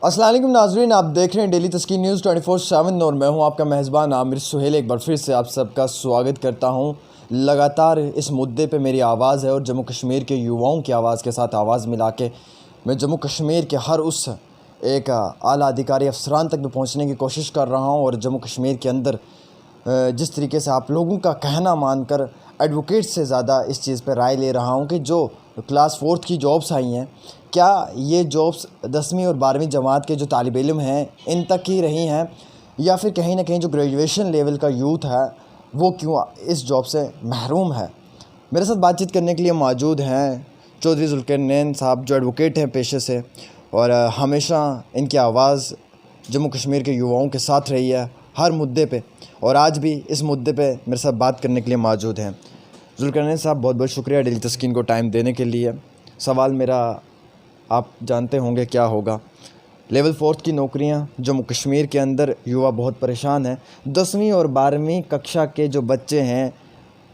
अस्सलाम वालेकुम नाज़रीन, आप देख रहे हैं डेली तस्कीन न्यूज़ 24/7 और मैं हूं आपका मेज़बान आमिर सुहेल। एक बार फिर से आप सबका स्वागत करता हूं। लगातार इस मुद्दे पे मेरी आवाज़ है और जम्मू कश्मीर के युवाओं की आवाज़ के साथ आवाज़ मिला के मैं जम्मू कश्मीर के हर उस एक आला अधिकारी अफसरान तक भी पहुँचने की कोशिश कर रहा हूँ। और जम्मू कश्मीर के अंदर जिस तरीके से आप लोगों का कहना मानकर एडवोकेट से ज़्यादा इस चीज़ पर राय ले रहा हूँ कि जो क्लास 4th की जॉब्स आई हैं, क्या ये जॉब्स 10वीं और 12वीं जमात के जो तालिब इल्म हैं इन तक ही रही हैं, या फिर कहीं ना कहीं जो ग्रेजुएशन लेवल का यूथ है वो क्यों इस जॉब से महरूम है। मेरे साथ बातचीत करने के लिए मौजूद हैं चौधरी जुल्करनैन साहब, जो एडवोकेट हैं पेशे से और हमेशा इनकी आवाज़ जम्मू कश्मीर के युवाओं के साथ रही है हर मुद्दे पे, और आज भी इस मुद्दे पे मेरे साथ बात करने के लिए मौजूद हैं। जुल्करनैन साहब, बहुत बहुत शुक्रिया डेली तस्कीन को टाइम देने के लिए। सवाल मेरा आप जानते होंगे क्या होगा। लेवल 4th की नौकरियां जम्मू कश्मीर के अंदर युवा बहुत परेशान हैं। 10वीं और 12वीं कक्षा के जो बच्चे हैं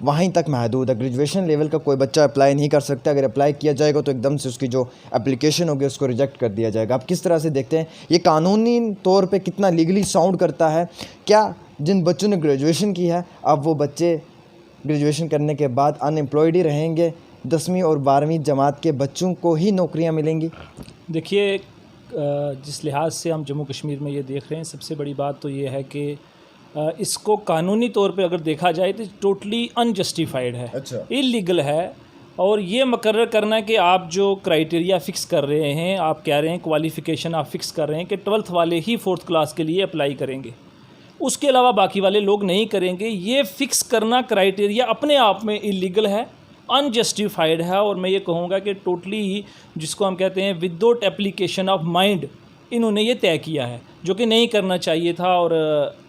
वहीं तक महदूद है। ग्रेजुएशन लेवल का कोई बच्चा अप्लाई नहीं कर सकता। अगर अप्लाई किया जाएगा तो एकदम से उसकी जो एप्लीकेशन होगी उसको रिजेक्ट कर दिया जाएगा। आप किस तरह से देखते हैं, ये कानूनी तौर पे कितना लीगली साउंड करता है? क्या जिन बच्चों ने ग्रेजुएशन की है अब वो बच्चे ग्रेजुएशन करने के बाद अनएम्प्लॉयड ही रहेंगे? 10वीं और 12वीं जमात के बच्चों को ही नौकरियां मिलेंगी? देखिए, जिस लिहाज से हम जम्मू कश्मीर में ये देख रहे हैं, सबसे बड़ी बात तो ये है कि इसको कानूनी तौर पे अगर देखा जाए तो टोटली अनजस्टिफाइड है। अच्छा। इलीगल है। और ये मुकर्रर करना कि आप जो क्राइटेरिया फ़िक्स कर रहे हैं, आप कह रहे हैं क्वालिफ़िकेशन आप फ़िक्स कर रहे हैं कि 12th वाले ही 4th क्लास के लिए अप्लाई करेंगे, उसके अलावा बाकी वाले लोग नहीं करेंगे। ये फ़िक्स करना क्राइटेरिया अपने आप में इलीगल है, अनजस्टिफाइड है। और मैं ये कहूँगा कि टोटली जिसको हम कहते हैं विदाउट एप्लीकेशन ऑफ माइंड इन्होंने ये तय किया है, जो कि नहीं करना चाहिए था। और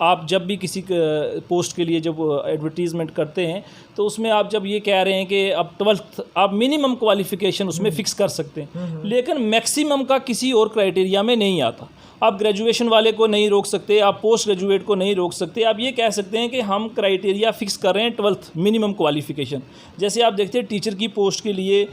आप जब भी किसी पोस्ट के लिए जब एडवर्टीज़मेंट करते हैं तो उसमें आप जब ये कह रहे हैं कि अब 12th आप मिनिमम क्वालिफ़िकेशन उसमें फ़िक्स कर सकते हैं, लेकिन मैक्सिमम का किसी और क्राइटेरिया में नहीं आता। आप ग्रेजुएशन वाले को नहीं रोक सकते, आप पोस्ट ग्रेजुएट को नहीं रोक सकते। आप ये कह सकते हैं कि हम क्राइटेरिया फ़िक्स कर रहे हैं 12th मिनिमम क्वालिफ़िकेशन। जैसे आप देखते हैं टीचर की पोस्ट के लिए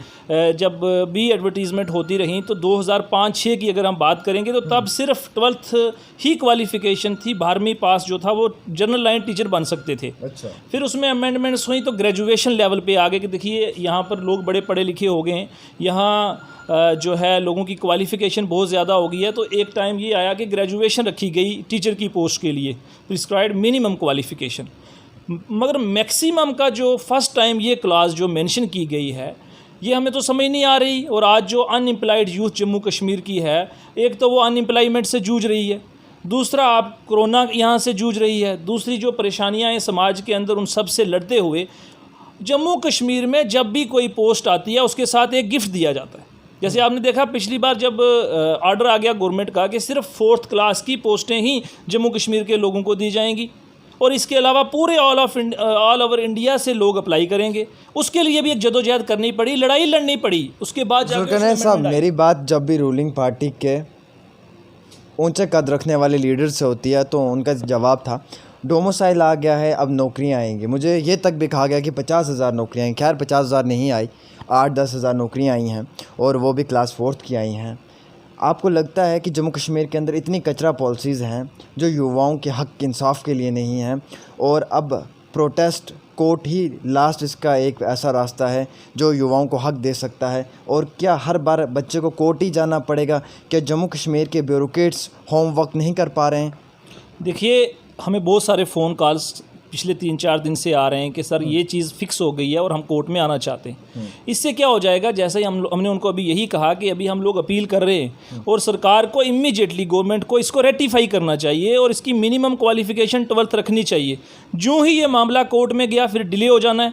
जब भी एडवर्टीज़मेंट होती रही तो 2005-06 की अगर हम बात करेंगे तो तब सिर्फ 12th ही क्वालिफ़िकेशन थी। 12वीं पास जो था वो जनरल लाइन टीचर बन सकते थे। अच्छा। फिर उसमें अमेंडमेंट्स हुई तो ग्रेजुएशन लेवल पे आ गए कि देखिए यहाँ पर लोग बड़े पढ़े लिखे हो गए हैं, यहाँ जो है लोगों की क्वालिफ़िकेशन बहुत ज़्यादा हो गई है। तो एक टाइम ये आया कि ग्रेजुएशन रखी गई टीचर की पोस्ट के लिए, प्रिस्क्राइब्ड मिनिमम क्वालिफ़िकेशन। मगर मैक्सिमम का जो फर्स्ट टाइम ये क्लास जो मेंशन की गई है ये हमें तो समझ नहीं आ रही। और आज जो अनएम्प्लॉयड यूथ जम्मू कश्मीर की है, एक तो वो अनएम्प्लॉयमेंट से जूझ रही है, दूसरा आप कोरोना यहाँ से जूझ रही है, दूसरी जो परेशानियाँ हैं समाज के अंदर उन सब से लड़ते हुए जम्मू कश्मीर में जब भी कोई पोस्ट आती है उसके साथ एक गिफ्ट दिया जाता है। जैसे आपने देखा पिछली बार जब ऑर्डर आ गया गवर्नमेंट का कि सिर्फ 4th क्लास की पोस्टें ही जम्मू कश्मीर के लोगों को दी जाएंगी और इसके अलावा पूरे ऑल ओवर इंडिया से लोग अप्लाई करेंगे। उसके लिए भी एक जदोजहद करनी पड़ी, लड़ाई लड़नी पड़ी। उसके बाद जुल्करनैन साहब, मेरी बात जब भी रूलिंग पार्टी के ऊंचे कद रखने वाले लीडर से होती है तो उनका जवाब था डोमिसाइल आ गया है, अब नौकरियां आएंगी। मुझे ये तक भी कहा गया कि 50,000 नौकरियाँ आई। खैर 50,000 नहीं आई, 8-10 हज़ार नौकरियाँ आई हैं और वो भी क्लास 4th की आई हैं। आपको लगता है कि जम्मू कश्मीर के अंदर इतनी कचरा पॉलिसीज़ हैं जो युवाओं के हक़ इंसाफ के लिए नहीं हैं, और अब प्रोटेस्ट कोर्ट ही लास्ट इसका एक ऐसा रास्ता है जो युवाओं को हक़ दे सकता है? और क्या हर बार बच्चे को कोर्ट ही जाना पड़ेगा? क्या जम्मू कश्मीर के ब्यूरोक्रेट्स होमवर्क नहीं कर पा रहे हैं? देखिए, हमें बहुत सारे फ़ोन कॉल्स पिछले 3-4 दिन से आ रहे हैं कि सर ये चीज़ फ़िक्स हो गई है और हम कोर्ट में आना चाहते हैं। इससे क्या हो जाएगा, जैसे ही हमने उनको अभी यही कहा कि अभी हम लोग अपील कर रहे हैं और सरकार को इमीडिएटली गवर्नमेंट को इसको रेटिफाई करना चाहिए और इसकी मिनिमम क्वालिफ़िकेशन 12th रखनी चाहिए। जो ही ये मामला कोर्ट में गया फिर डिले हो जाना है,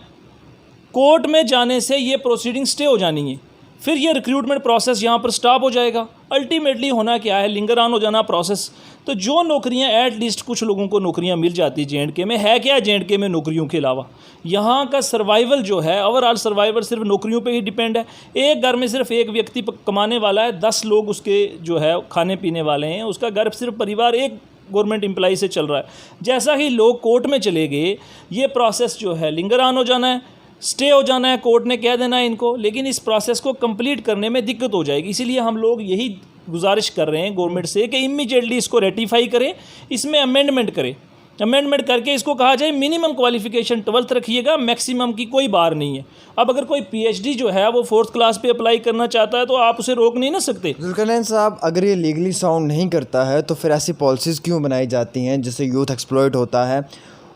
कोर्ट में जाने से ये प्रोसीडिंग स्टे हो जानी है, फिर ये रिक्रूटमेंट प्रोसेस यहाँ पर स्टॉप हो जाएगा। अल्टीमेटली होना क्या है, लिंगर ऑन हो जाना प्रोसेस। तो जो नौकरियाँ एट लीस्ट कुछ लोगों को नौकरियाँ मिल जाती J&K में, है क्या J&K में नौकरियों के अलावा? यहाँ का सर्वाइवल जो है, ओवरऑल सर्वाइवल सिर्फ नौकरियों पे ही डिपेंड है। एक घर में सिर्फ एक व्यक्ति कमाने वाला है, 10 लोग उसके जो है खाने पीने वाले हैं, उसका घर सिर्फ परिवार एक गवर्नमेंट एम्प्लॉई से चल रहा है। जैसा ही लोग कोर्ट में चले गए ये प्रोसेस जो है लिंगर ऑन हो जाना है, स्टे हो जाना है, कोर्ट ने कह देना है इनको, लेकिन इस प्रोसेस को कंप्लीट करने में दिक्कत हो जाएगी। इसीलिए हम लोग यही गुजारिश कर रहे हैं गवर्नमेंट से कि इमीडिएटली इसको रेटिफाई करें, इसमें अमेंडमेंट करें, अमेंडमेंट करके इसको कहा जाए मिनिमम क्वालिफिकेशन 12th रखिएगा, मैक्सिमम की कोई बार नहीं है। अब अगर कोई पीएचडी जो है वो 4th क्लास पे अप्लाई करना चाहता है तो आप उसे रोक नहीं ना सकते। जुल्करनैन साहब, अगर ये लीगली साउंड नहीं करता है तो फिर ऐसी पॉलिसीज़ क्यों बनाई जाती हैं जिससे यूथ एक्सप्लॉइट होता है,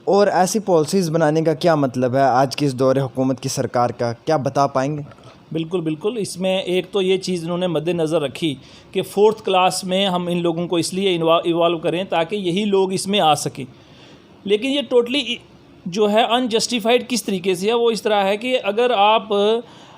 और ऐसी पॉलिसीज़ बनाने का क्या मतलब है आज की इस दौर हुकूमत की सरकार का, क्या बता पाएंगे? बिल्कुल बिल्कुल, इसमें एक तो ये चीज़ इन्होंने मद्देनज़र रखी कि 4th क्लास में हम इन लोगों को इसलिए इन्वॉल्व करें ताकि यही लोग इसमें आ सकें, लेकिन ये टोटली जो है अनजस्टिफाइड किस तरीके से है। वो इस तरह है कि अगर आप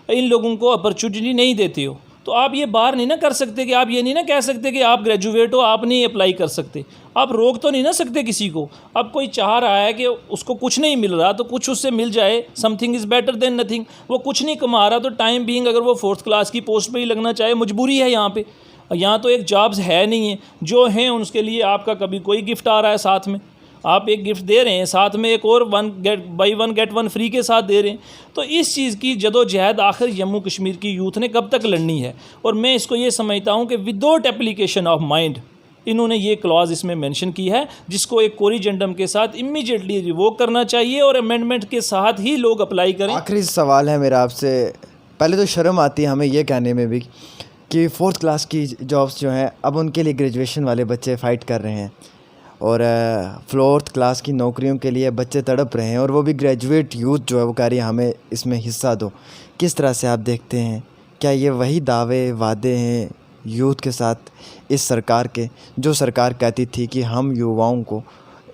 इन लोगों को अपॉर्चुनिटी नहीं देते हो तो आप ये बार नहीं ना कर सकते, कि आप ये नहीं ना कह सकते कि आप ग्रेजुएट हो आप नहीं अप्लाई कर सकते, आप रोक तो नहीं ना सकते किसी को। अब कोई चाह रहा है कि उसको कुछ नहीं मिल रहा तो कुछ उससे मिल जाए, something is better than nothing. वो कुछ नहीं कमा रहा तो टाइम बीइंग अगर वो 4th क्लास की पोस्ट पे ही लगना चाहे, मजबूरी है यहाँ तो एक जॉब्स है नहीं है, जो हैं उसके लिए आपका कभी कोई गिफ्ट आ रहा है साथ में, आप एक गिफ्ट दे रहे हैं, साथ में एक और by one get one free के साथ दे रहे हैं। तो इस चीज़ की जदोजहद आखिर जम्मू कश्मीर की यूथ ने कब तक लड़नी है, और मैं इसको ये समझता हूँ कि विदाउट एप्लीकेशन ऑफ माइंड इन्होंने ये क्लॉज इसमें मेंशन की है, जिसको एक कोरिजेंडम के साथ इमीडिएटली रिवोक करना चाहिए और अमेंडमेंट के साथ ही लोग अप्लाई करें। आखिरी सवाल है मेरा आपसे, पहले तो शर्म आती है हमें ये कहने में भी कि 4th क्लास की जॉब्स जो हैं अब उनके लिए ग्रेजुएशन वाले बच्चे फ़ाइट कर रहे हैं, और 4th क्लास की नौकरियों के लिए बच्चे तड़प रहे हैं, और वो भी ग्रेजुएट यूथ जो है वो कह रही है हमें इसमें हिस्सा दो। किस तरह से आप देखते हैं, क्या ये वही दावे वादे हैं यूथ के साथ इस सरकार के, जो सरकार कहती थी कि हम युवाओं को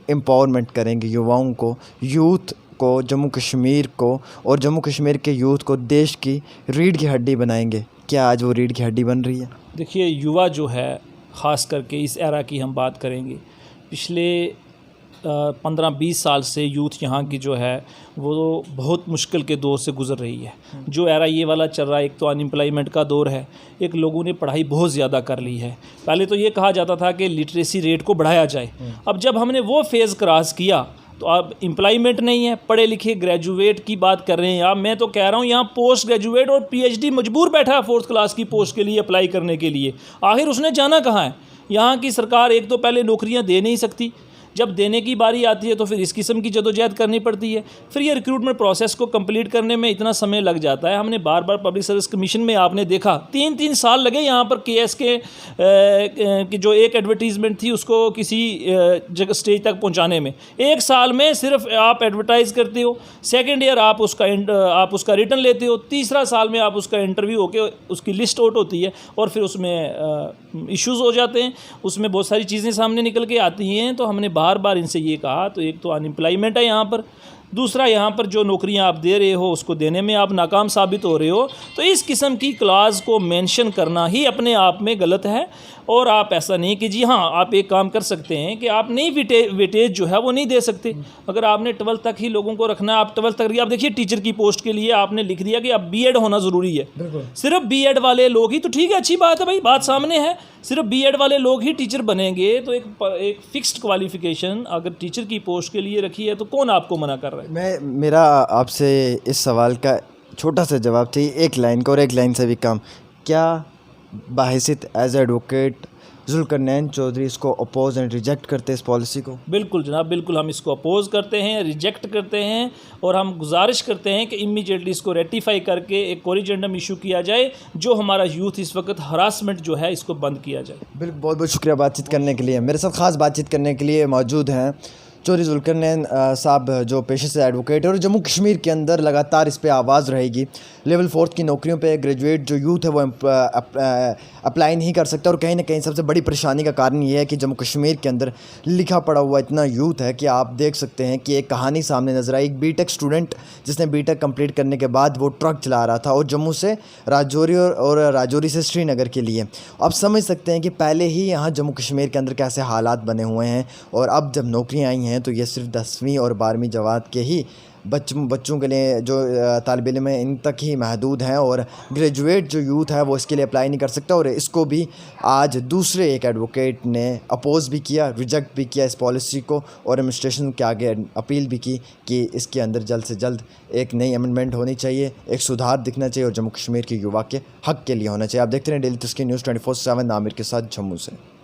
एम्पावरमेंट करेंगे, युवाओं को, यूथ को, जम्मू कश्मीर को और जम्मू कश्मीर के यूथ को देश की रीढ़ की हड्डी बनाएंगे, क्या आज वो रीढ़ की हड्डी बन रही है? देखिए, युवा जो है ख़ास करके इस एरा की हम बात करेंगे, पिछले 15-20 साल से यूथ यहाँ की जो है वो बहुत मुश्किल के दौर से गुज़र रही है। जो एरा ये वाला चल रहा है, एक तो अनएम्प्लॉयमेंट का दौर है, एक लोगों ने पढ़ाई बहुत ज़्यादा कर ली है। पहले तो ये कहा जाता था कि लिटरेसी रेट को बढ़ाया जाए, अब जब हमने वो फेज़ क्रॉस किया तो अब एम्प्लॉयमेंट नहीं है, पढ़े लिखे ग्रेजुएट की बात कर रहे हैं आप। मैं तो कह रहा हूँ यहाँ पोस्ट ग्रेजुएट और पीएचडी मजबूर बैठा है 4th क्लास की पोस्ट के लिए अप्लाई करने के लिए। आखिर उसने जाना कहाँ है? यहाँ की सरकार एक तो पहले नौकरियाँ दे नहीं सकती, जब देने की बारी आती है तो फिर इस किस्म की जदोजहद करनी पड़ती है। फिर ये रिक्रूटमेंट प्रोसेस को कंप्लीट करने में इतना समय लग जाता है। हमने बार बार पब्लिक सर्विस कमीशन में आपने देखा 3-3 साल लगे यहाँ पर केएस के की जो एक एडवर्टीज़मेंट थी उसको किसी जगह स्टेज तक पहुँचाने में। 1 साल में सिर्फ आप एडवर्टाइज़ करते हो, सेकेंड ईयर आप उसका रिटर्न लेते हो, तीसरा साल में आप उसका इंटरव्यू होके उसकी लिस्ट आउट होती है और फिर उसमें इश्यूज़ हो जाते हैं, उसमें बहुत सारी चीज़ें सामने निकल के आती हैं। तो हमने बार बार इनसे ये कहा, तो एक तो अनएम्प्लॉयमेंट है यहाँ पर, दूसरा यहाँ पर जो नौकरियाँ आप दे रहे हो उसको देने में आप नाकाम साबित हो रहे हो। तो इस किस्म की क्लास को मेंशन करना ही अपने आप में गलत है। और आप ऐसा नहीं कि जी हाँ, आप एक काम कर सकते हैं कि आप नहीं वेटेज जो है वो नहीं दे सकते। अगर आपने 12th तक ही लोगों को रखना है, आप 12th तक, आप देखिए टीचर की पोस्ट के लिए आपने लिख दिया कि अब बीएड होना ज़रूरी है, सिर्फ बीएड वाले लोग ही, तो ठीक है, अच्छी बात है भाई, बात सामने है, सिर्फ बीएड वाले लोग ही टीचर बनेंगे। तो एक फिक्स्ड क्वालिफिकेशन अगर टीचर की पोस्ट के लिए रखी है तो कौन आपको मना कर रहा है? मेरा आपसे इस सवाल का छोटा सा जवाब चाहिए, एक लाइन का और एक लाइन से भी कम। क्या बाहिसियत एज एडवोकेट जुल्करनैन चौधरी इसको अपोज एंड रिजेक्ट करते हैं इस पॉलिसी को? बिल्कुल जनाब, बिल्कुल हम इसको अपोज करते हैं, रिजेक्ट करते हैं, और हम गुजारिश करते हैं कि इमीडिएटली इसको रेटिफाई करके एक कोरिजेंडम इशू किया जाए, जो हमारा यूथ इस वक्त हरासमेंट जो है इसको बंद किया जाए। बिल्कुल, बहुत बहुत शुक्रिया बातचीत करने के लिए। मेरे साथ ख़ास बातचीत करने के लिए मौजूद हैं चौधरी जुल्करनैन साहब, जो पेशे से एडवोकेट है और जम्मू कश्मीर के अंदर लगातार इस पे आवाज़ रहेगी। लेवल 4th की नौकरियों पे ग्रेजुएट जो यूथ है वो अप्लाई नहीं कर सकता, और कहीं ना कहीं सबसे बड़ी परेशानी का कारण ये है कि जम्मू कश्मीर के अंदर लिखा पढ़ा हुआ इतना यूथ है कि आप देख सकते हैं कि एक कहानी सामने नजर आई। एक बीटेक स्टूडेंट जिसने बीटेक कंप्लीट करने के बाद वो ट्रक चला रहा था और जम्मू से राजौरी और राजौरी से श्रीनगर के लिए। आप समझ सकते हैं कि पहले ही यहाँ जम्मू कश्मीर के अंदर कैसे हालात बने हुए हैं, और अब जब नौकरियाँ आई हैं तो ये सिर्फ 10वीं और 12वीं जमात के ही बच्चों के लिए जो तालिब इल्म है इन तक ही महदूद हैं और ग्रेजुएट जो यूथ है वो इसके लिए अप्लाई नहीं कर सकता। और इसको भी आज दूसरे एक एडवोकेट ने अपोज़ भी किया, रिजेक्ट भी किया इस पॉलिसी को, और एडमिनिस्ट्रेशन के आगे अपील भी की कि इसके अंदर जल्द से जल्द एक नई अमेंडमेंट होनी चाहिए, एक सुधार दिखना चाहिए और जम्मू कश्मीर के युवा के हक़ के लिए होना चाहिए। आप देखते हैं डेली तस्कीर न्यूज़ 24/7 आमिर के साथ जम्मू से।